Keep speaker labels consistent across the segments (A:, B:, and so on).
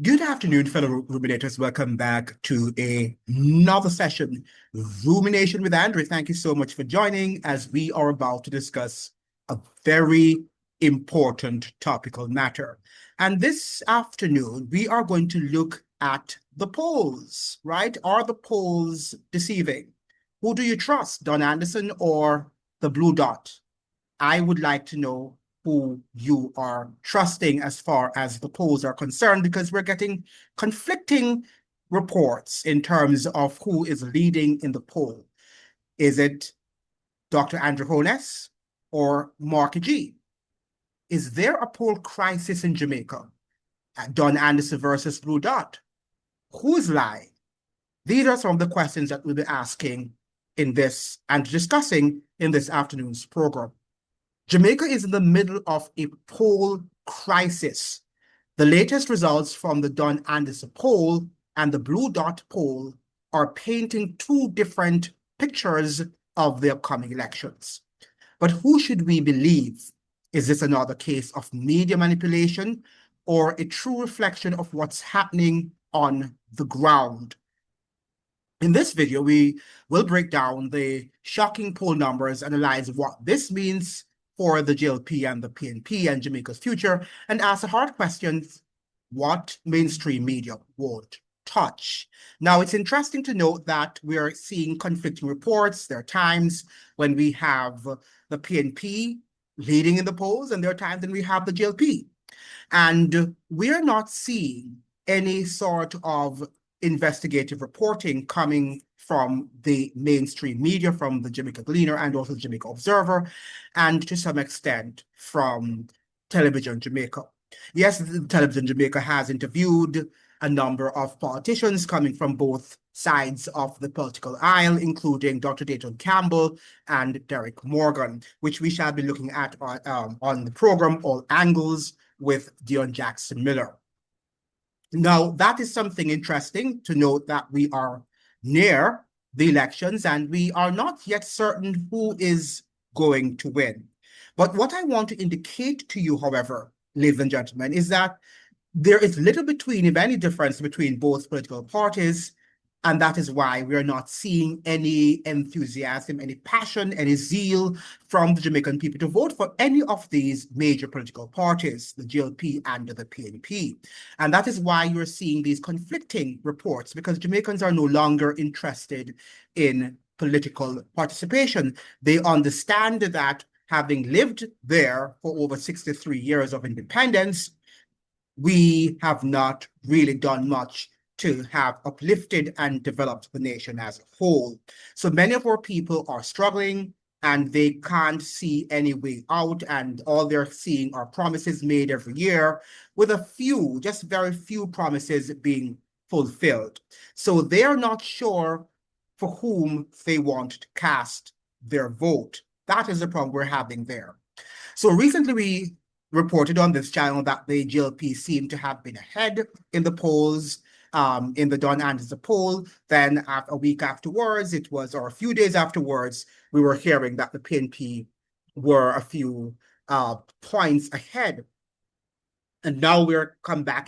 A: Good afternoon, fellow ruminators. Welcome back to another session, Rumination with Andrew. Thank you so much for joining as we are about to discuss a very important topical matter. And this afternoon, we are going to look at the polls, right? Are the polls deceiving? Who do you trust, Don Anderson or the Blue Dot? I would like to know who you are trusting as far as the polls are concerned, because we're getting conflicting reports in terms of who is leading in the poll. Is it Dr. Andrew Holness or Mark G? Is there a poll crisis in Jamaica? Don Anderson versus Blue Dot. Who's lying? These are some of the questions that we'll be asking in this and discussing in this afternoon's program. Jamaica is in the middle of a poll crisis. The latest results from the Don Anderson poll and the Blue Dot poll are painting two different pictures of the upcoming elections. But who should we believe? Is this another case of media manipulation or a true reflection of what's happening on the ground? In this video, we will break down the shocking poll numbers, analyze what this means for the JLP and the PNP and Jamaica's future, and ask the hard questions: what mainstream media won't touch? Now, it's interesting to note that we're seeing conflicting reports. There are times when we have the PNP leading in the polls, and there are times when we have the JLP. And we're not seeing any sort of investigative reporting coming from the mainstream media, from the Jamaica Gleaner and also the Jamaica Observer, and to some extent from Television Jamaica. Yes, Television Jamaica has interviewed a number of politicians coming from both sides of the political aisle, including Dr. Dayton Campbell and Derek Morgan, which we shall be looking at on the program, All Angles, with Dion Jackson Miller. Now, that is something interesting to note, that we are near the elections and we are not yet certain who is going to win. But what I want to indicate to you, however, ladies and gentlemen, is that there is little between, if any, difference between both political parties. And that is why we are not seeing any enthusiasm, any passion, any zeal from the Jamaican people to vote for any of these major political parties, the GLP and the PNP. And that is why you're seeing these conflicting reports, because Jamaicans are no longer interested in political participation. They understand that, having lived there for over 63 years of independence, we have not really done much to have uplifted and developed the nation as a whole. So many of our people are struggling and they can't see any way out, and all they're seeing are promises made every year, with a few, just very few promises being fulfilled. So they are not sure for whom they want to cast their vote. That is the problem we're having there. So recently we reported on this channel that the GLP seemed to have been ahead in the polls, in the Don Anderson poll. Then a week afterwards, or a few days afterwards, we were hearing that the PNP were a few points ahead. And now we're back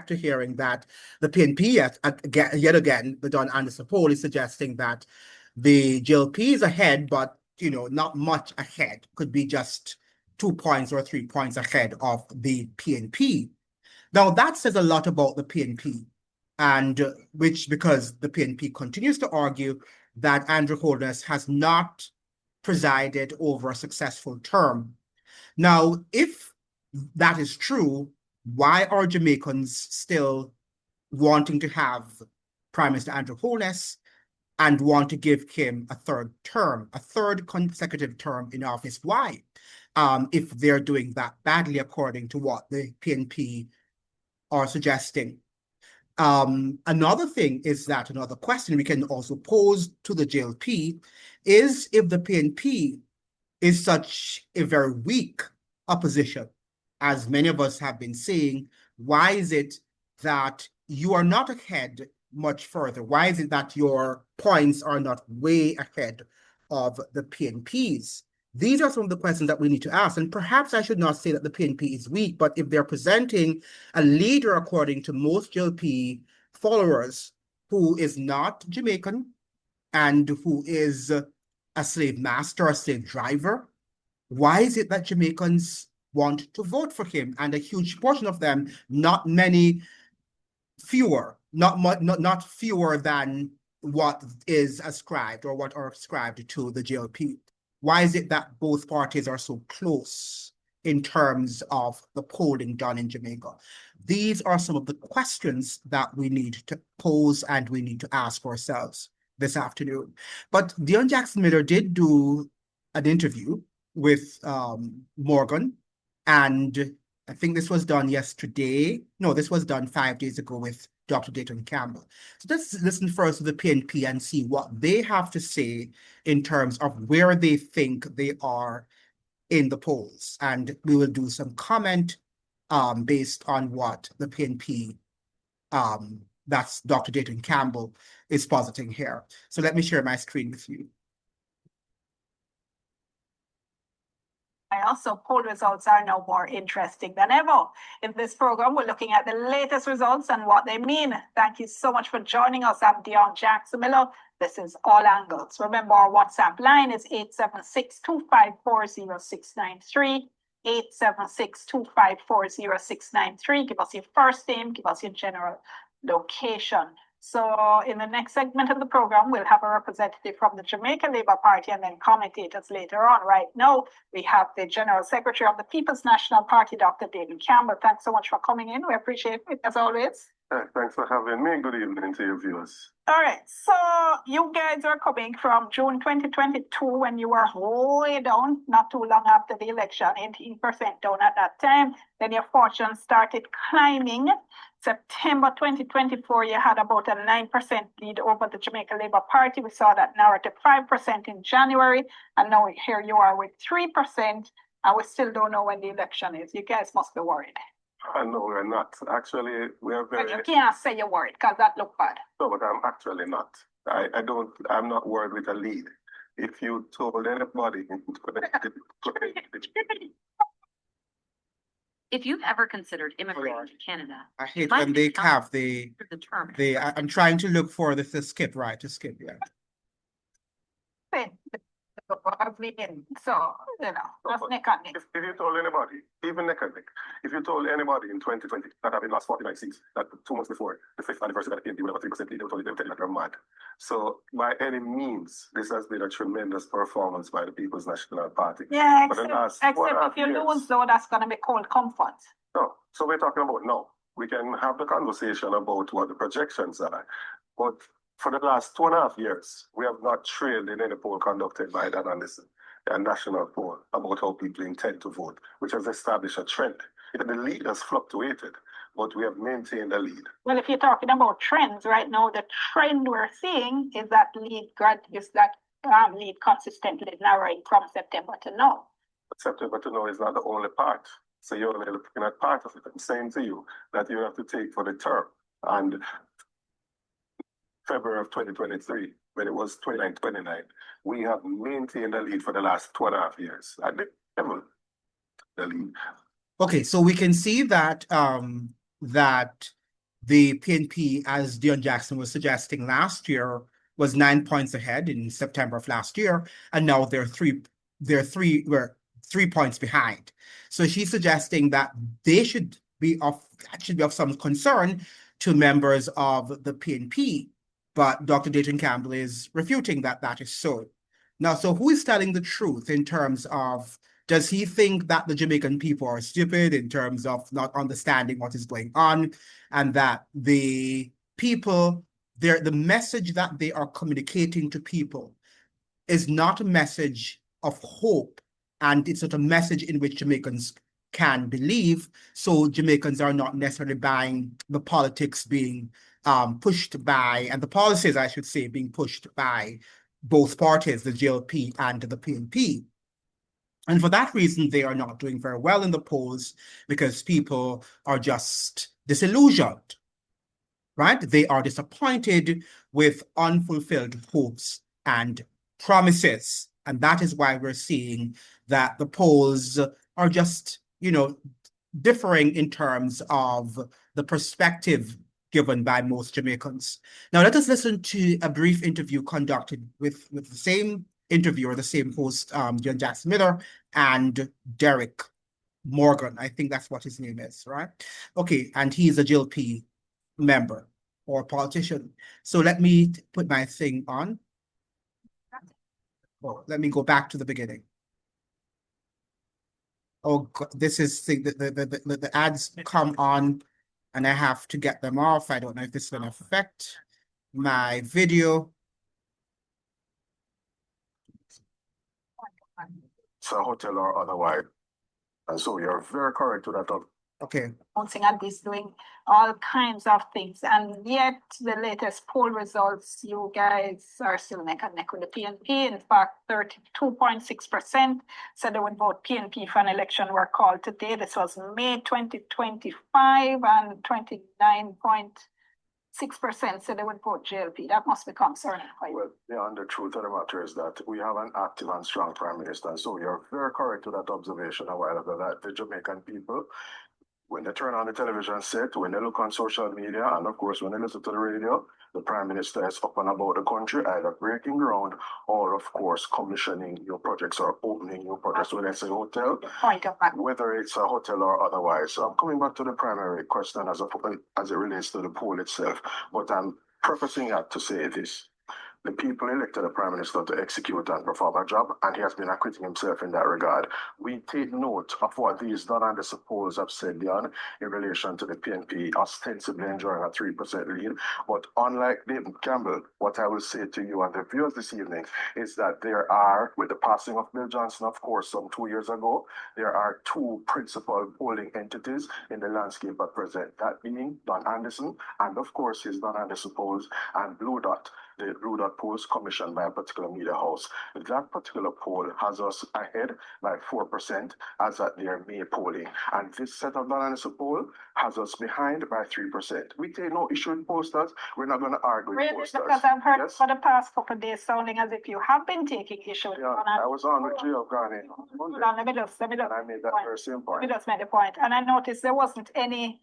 A: to hearing that the PNP yet again, the Don Anderson poll is suggesting that the GLP is ahead, but not much ahead. Could be just 2 points or 3 points ahead of the PNP. Now that says a lot about the PNP, and because the PNP continues to argue that Andrew Holness has not presided over a successful term. Now, if that is true, why are Jamaicans still wanting to have Prime Minister Andrew Holness and want to give him a third consecutive term in office? Why? If they're doing that badly, according to what the PNP are suggesting. Another question we can also pose to the JLP is, if the PNP is such a very weak opposition, as many of us have been saying, why is it that you are not ahead much further? Why is it that your points are not way ahead of the PNP's? These are some of the questions that we need to ask. And perhaps I should not say that the PNP is weak, but if they're presenting a leader, according to most JLP followers, who is not Jamaican and who is a slave master, a slave driver, why is it that Jamaicans want to vote for him? And a huge portion of them, not many, fewer, not fewer than what is ascribed or what are ascribed to the JLP. Why is it that both parties are so close in terms of the polling done in Jamaica? These are some of the questions that we need to pose and we need to ask ourselves this afternoon. But Dion Jackson Miller did do an interview with Morgan, and I think this was done yesterday. No, this was done 5 days ago with Dr. Dayton Campbell. So let's listen first to the PNP and see what they have to say in terms of where they think they are in the polls. And we will do some comment based on what the PNP, that's Dr. Dayton Campbell, is positing here. So let me share my screen with you.
B: Also, poll results are now more interesting than ever. In this program, we're looking at the latest results and what they mean. Thank you so much for joining us. I'm Dion Jackson Miller. This is All Angles. Remember, our WhatsApp line is 876-254-0693. 876-254-0693. Give us your first name, give us your general location. So in the next segment of the program, we'll have a representative from the Jamaica Labour Party and then commentators later on. Right now, we have the General Secretary of the People's National Party, Dr. David Campbell. Thanks so much for coming in. We appreciate it, as always.
C: Thanks for having me. Good evening to your viewers.
B: All right. So you guys are coming from June 2022 when you were way down, not too long after the election, 18% down at that time. Then your fortune started climbing. September 2024, you had about a 9% lead over the Jamaica Labour Party. We saw that narrow to 5% in January. And now here you are with 3%. And we still don't know when the election is. You guys must be worried.
C: No, we're not. Actually, we are very...
B: But you can't say you're worried because that looked bad.
C: No, but I'm actually not. I'm not worried with a lead. If you told anybody...
D: If you've ever considered immigrating to Canada,
A: I hate when they have the
D: term.
A: I'm trying to look for the skip, right? To skip, yeah.
B: So, you know, just neck and neck.
C: If you told anybody, even neck and neck, if you told anybody in 2020 that having lost 49 seats, that 2 months before the 5th anniversary of the PNP would have a 3% lead, they would tell you that you're mad. So, by any means, this has been a tremendous performance by the People's National Party.
B: Yeah, except if you lose, though, that's going to be cold comfort.
C: No, so we're talking about now. We can have the conversation about what the projections are, but for the last 2.5 years, we have not trailed in any poll conducted by the analyst, a national poll about how people intend to vote, which has established a trend. The lead has fluctuated, but we have maintained the lead.
B: Well, if you're talking about trends right now, the trend we're seeing is that lead consistently narrowing from September to now.
C: But September to now is not the only part. So you're only looking at part of it. I'm saying to you that you have to take for the term. And February of 2023, when it was 29-29, we have maintained the lead for the last 2.5 years. At the level, the lead.
A: Okay, so we can see that that the PNP, as Dion Jackson was suggesting last year, was 9 points ahead in September of last year, and now we're 3 points behind. So she's suggesting that they should be of some concern to members of the PNP. But Dr. Dayton Campbell is refuting that is so. Now, so who is telling the truth in terms of, does he think that the Jamaican people are stupid in terms of not understanding what is going on, and that the people, the message that they are communicating to people is not a message of hope, and it's not a message in which Jamaicans can believe, so Jamaicans are not necessarily buying the politics being pushed by, and the policies, I should say, being pushed by both parties, the JLP and the PNP. And for that reason, they are not doing very well in the polls because people are just disillusioned, right? They are disappointed with unfulfilled hopes and promises. And that is why we're seeing that the polls are just, differing in terms of the perspective given by most Jamaicans. Now, let us listen to a brief interview conducted with the same interviewer, the same host, John Jackson Miller, and Derek Morgan. I think that's what his name is, right? Okay, and he's a GLP member or politician. So let me put my thing on. Oh, let me go back to the beginning. Oh, God, this is the ads come on and I have to get them off. I don't know if this is going to affect my video.
C: It's a hotel or otherwise. And so you're very correct to that.
A: Okay.
B: Bouncing at this, doing all kinds of things. And yet the latest poll results, you guys are still neck and neck with the PNP. In fact, 32.6% said they would vote PNP if an election were called today. This was May 2025, and 29.6% said they would vote JLP. That must be concerning for you.
C: Well, yeah, and the truth of the matter is that we have an active and strong Prime Minister. And so you're very correct to that observation a while ago that the Jamaican people, when they turn on the television set, when they look on social media, and of course, when they listen to the radio, the Prime Minister is up and about the country, either breaking ground or, of course, commissioning new projects or opening new projects, whether it's a hotel, whether it's a hotel or otherwise. So I'm coming back to the primary question as it relates to the poll itself, but I'm purposing that to say this. The people elected a Prime Minister to execute and perform a job, and he has been acquitting himself in that regard. We take note of what these done and the suppose have said, Leon, in relation to the PNP ostensibly enjoying a 3% lead. But unlike David Campbell, what I will say to you and the viewers this evening is that there are, with the passing of Bill Johnson, of course, some 2 years ago, there are two principal polling entities in the landscape at present, that being Don Anderson, and of course his Don Anderson polls, and Blue Dot, the Blue Dot polls commissioned by a particular media house. That particular poll has us ahead by 4% as at their May polling. And this set of Don Anderson poll has us behind by 3%. We take no issue with posters. We're not going to argue with posters.
B: Because I've heard for the past couple of days sounding as if you have been taking issue with
C: I was on with Gio Garney on Monday. And I made that very same point.
B: Let me just make the point. And I noticed there wasn't any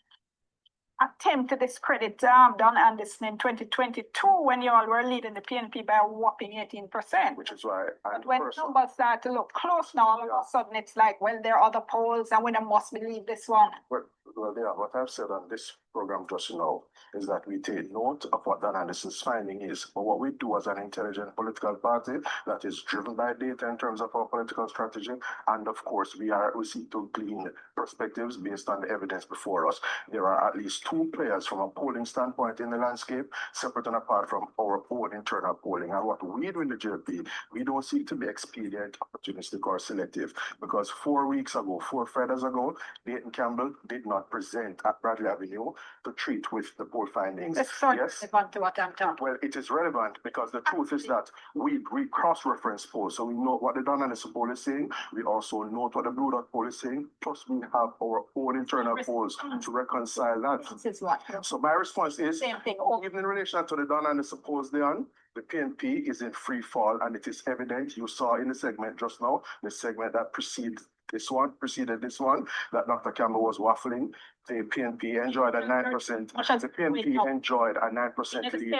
B: attempt to discredit Don Anderson in 2022 when you all were leading the PNP by a whopping 18%.
C: Which is why
B: But when numbers start to look close now, all of a sudden it's like, well, there are other polls and we must believe this one.
C: Well, yeah, what I've said on this program just now is that we take note of what Don Anderson's finding is. But what we do as an intelligent political party that is driven by data in terms of our political strategy, and of course we seek to glean perspectives based on the evidence before us. There are at least two players from a polling standpoint in the landscape, separate and apart from our own internal polling. And what we do in the JLP, we don't seek to be expedient, opportunistic, or selective, because 4 Fridays ago, Dayton Campbell did not present at Bradley Avenue to treat with the poll findings.
B: It's so relevant to what I'm talking.
C: Well, it is relevant because the truth is that we cross-reference polls, so we know what the Don Anderson poll is saying. We also know what the Blue Dot poll is saying. Plus, we have our own internal polls to reconcile that.
B: This is what.
C: So my response is,
B: same thing.
C: Even in relation to the Don Anderson polls, the PNP is in free fall, and it is evident. You saw in the segment just now, the segment that preceded this one, that Dr. Campbell was waffling. The PNP enjoyed a 9%. The PNP enjoyed a 9% lead.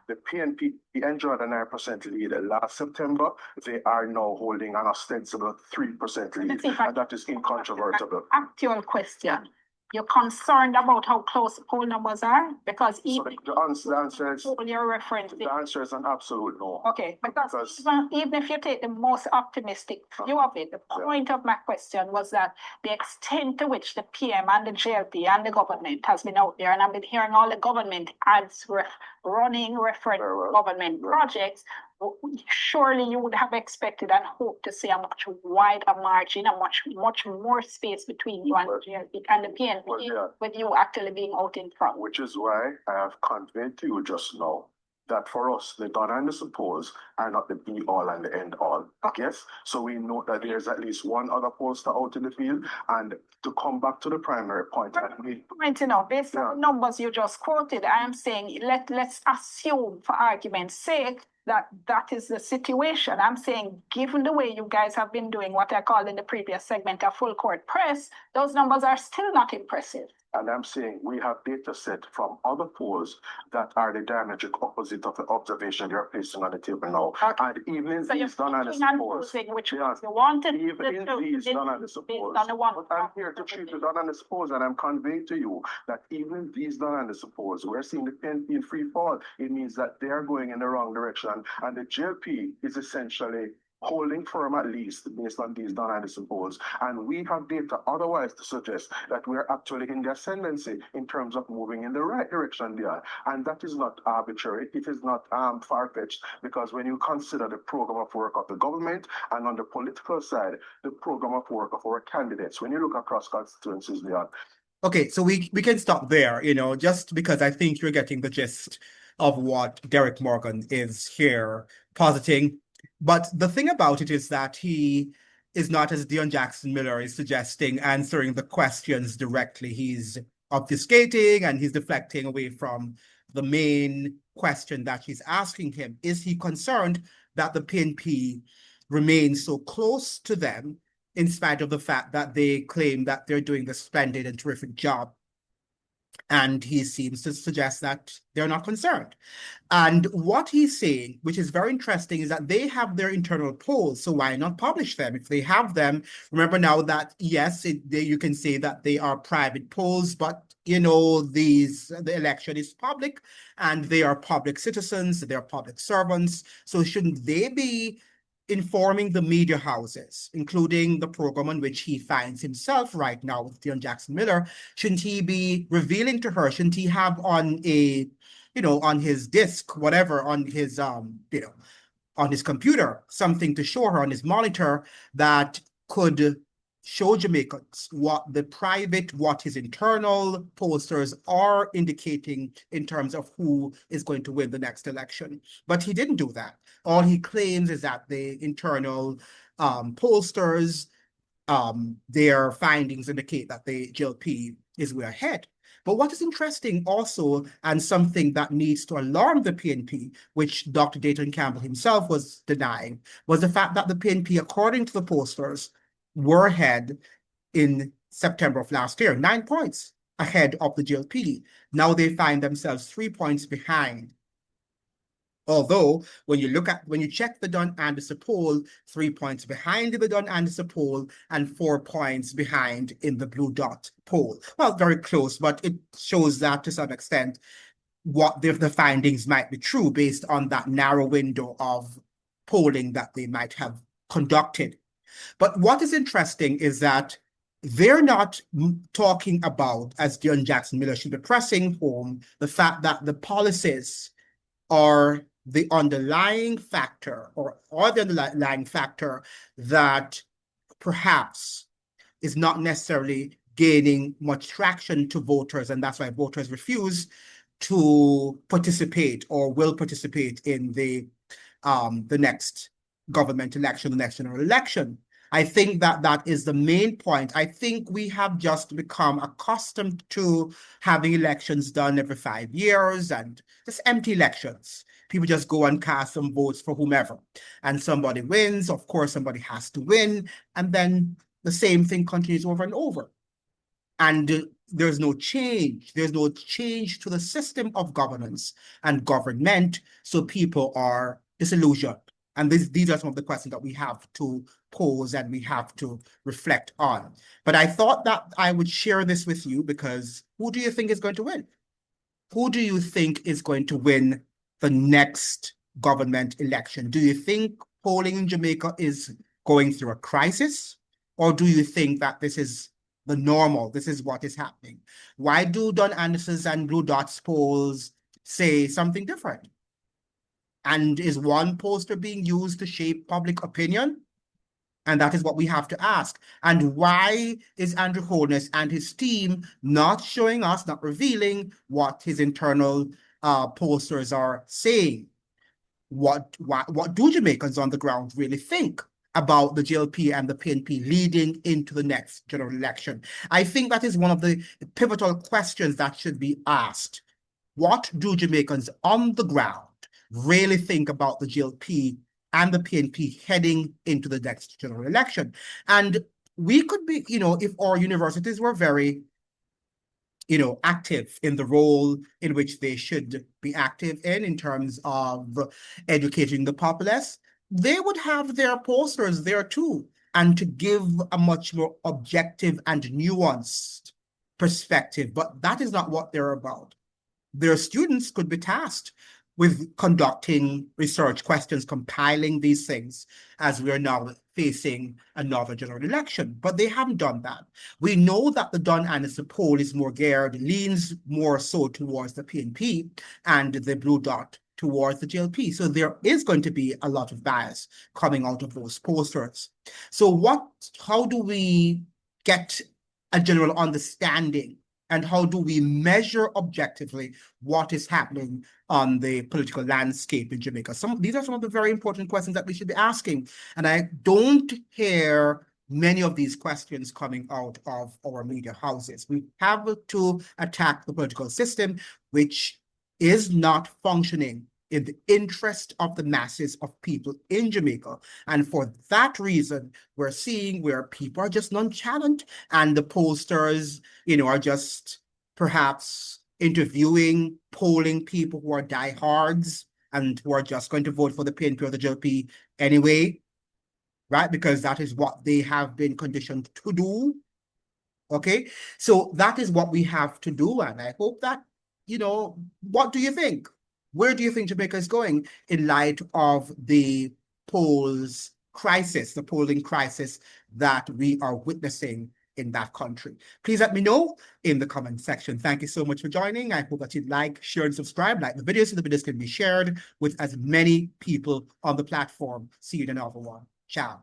C: The PNP enjoyed a 9% lead last September. They are now holding an ostensible 3% lead, and that is incontrovertible.
B: Actual question. You're concerned about how close the poll numbers are? Because even
C: the answer is
B: you're referencing.
C: The answer is an absolute no.
B: Okay, because even if you take the most optimistic view of it, the point of my question was that the extent to which the PM and the JLP and the government has been out there, and I've been hearing all the government ads running reference government projects, surely you would have expected and hoped to see a much wider margin, a much more space between you and the PNP, with you actually being out in front.
C: Which is why I have conveyed to you just now that for us, the Don Anderson polls are not the be all and the end all.
B: Okay.
C: Yes. So we know that there's at least one other pollster out in the field. And to come back to the primary point,
B: based on the numbers you just quoted, I am saying let's assume, for argument's sake, that is the situation. I'm saying, given the way you guys have been doing what I called in the previous segment a full court press, those numbers are still not impressive.
C: And I'm saying we have data set from other polls that are the diametric opposite of the observation you're placing on the table now.
B: Okay.
C: And even in
B: So you're
C: these done on the
B: picking and
C: polls,
B: choosing which
C: yes,
B: you wanted
C: even in these done on the polls,
B: on the one.
C: but I'm here to treat the done on the polls, and I'm conveying to you that even these done on the polls, we're seeing the PNP in free fall. It means that they're going in the wrong direction, and the JLP is essentially holding firm, at least based on these done and polls. And we have data otherwise to suggest that we're actually in the ascendancy in terms of moving in the right direction there. And that is not arbitrary. It is not far-fetched, because when you consider the program of work of the government and on the political side, the program of work of our candidates, when you look across constituencies there.
A: Okay, so we can stop there, just because I think you're getting the gist of what Derek Morgan is here positing. But the thing about it is that he is not, as Dion Jackson Miller is suggesting, answering the questions directly. He's obfuscating and he's deflecting away from the main question that he's asking him. Is he concerned that the PNP remains so close to them in spite of the fact that they claim that they're doing a splendid and terrific job? And he seems to suggest that they're not concerned. And what he's saying, which is very interesting, is that they have their internal polls, so why not publish them? If they have them, remember now that, yes, you can say that they are private polls, but, the election is public, and they are public citizens, they are public servants, so shouldn't they be informing the media houses, including the program on which he finds himself right now with Dion Jackson Miller? Shouldn't he be revealing to her? Shouldn't he have on on his disk, whatever, on his on his computer, something to show her on his monitor that could show Jamaicans what his internal pollsters are indicating in terms of who is going to win the next election? But he didn't do that. All he claims is that the internal pollsters, their findings indicate that the JLP is way ahead. But what is interesting also, and something that needs to alarm the PNP, which Dr. Dayton Campbell himself was denying, was the fact that the PNP, according to the pollsters, were ahead in September of last year, 9 points ahead of the JLP. Now they find themselves 3 points behind. Although, when you check the Don Anderson poll, 3 points behind in the Don Anderson poll and 4 points behind in the Blue Dot poll. Well, very close, but it shows that to some extent what the findings might be true based on that narrow window of polling that they might have conducted. But what is interesting is that they're not talking about, as Dion Jackson Miller should be pressing home, the fact that the policies are the underlying factor, or the underlying factor that perhaps is not necessarily gaining much traction to voters, and that's why voters refuse to participate or will participate in the next government election, the next general election. I think that is the main point. I think we have just become accustomed to having elections done every 5 years and just empty elections. People just go and cast some votes for whomever, and somebody wins. Of course, somebody has to win, and then the same thing continues over and over. And there's no change. There's no change to the system of governance and government, so people are disillusioned. And these are some of the questions that we have to pose and we have to reflect on. But I thought that I would share this with you, because who do you think is going to win? Who do you think is going to win the next government election? Do you think polling in Jamaica is going through a crisis? Or do you think that this is the normal? This is what is happening? Why do Don Anderson's and Blue Dot's polls say something different? And is one pollster being used to shape public opinion? And that is what we have to ask. And why is Andrew Holness and his team not showing us, not revealing what his internal pollsters are saying? What do Jamaicans on the ground really think about the JLP and the PNP leading into the next general election? I think that is one of the pivotal questions that should be asked. What do Jamaicans on the ground really think about the GLP and the PNP heading into the next general election. And we could be, if our universities were very, active in the role in which they should be active in terms of educating the populace, they would have their posters there too, and to give a much more objective and nuanced perspective. But that is not what they're about. Their students could be tasked with conducting research questions, compiling these things, as we are now facing another general election. But they haven't done that. We know that the Don Anderson poll is more geared, leans more so towards the PNP, and the blue dot towards the GLP. So there is going to be a lot of bias coming out of those posters. So how do we get a general understanding, and how do we measure objectively what is happening on the political landscape in Jamaica? These are some of the very important questions that we should be asking. And I don't hear many of these questions coming out of our media houses. We have to attack the political system, which is not functioning in the interest of the masses of people in Jamaica. And for that reason, we're seeing where people are just nonchalant, and the posters, are just perhaps interviewing, polling people who are diehards and who are just going to vote for the PNP or the GLP anyway, right? Because that is what they have been conditioned to do. Okay, so that is what we have to do. And I hope that, what do you think? Where do you think Jamaica is going in light of the polls crisis, the polling crisis that we are witnessing in that country? Please let me know in the comment section. Thank you so much for joining. I hope that you'd like, share, and subscribe. Like the videos so the videos can be shared with as many people on the platform. See you in another one. Ciao.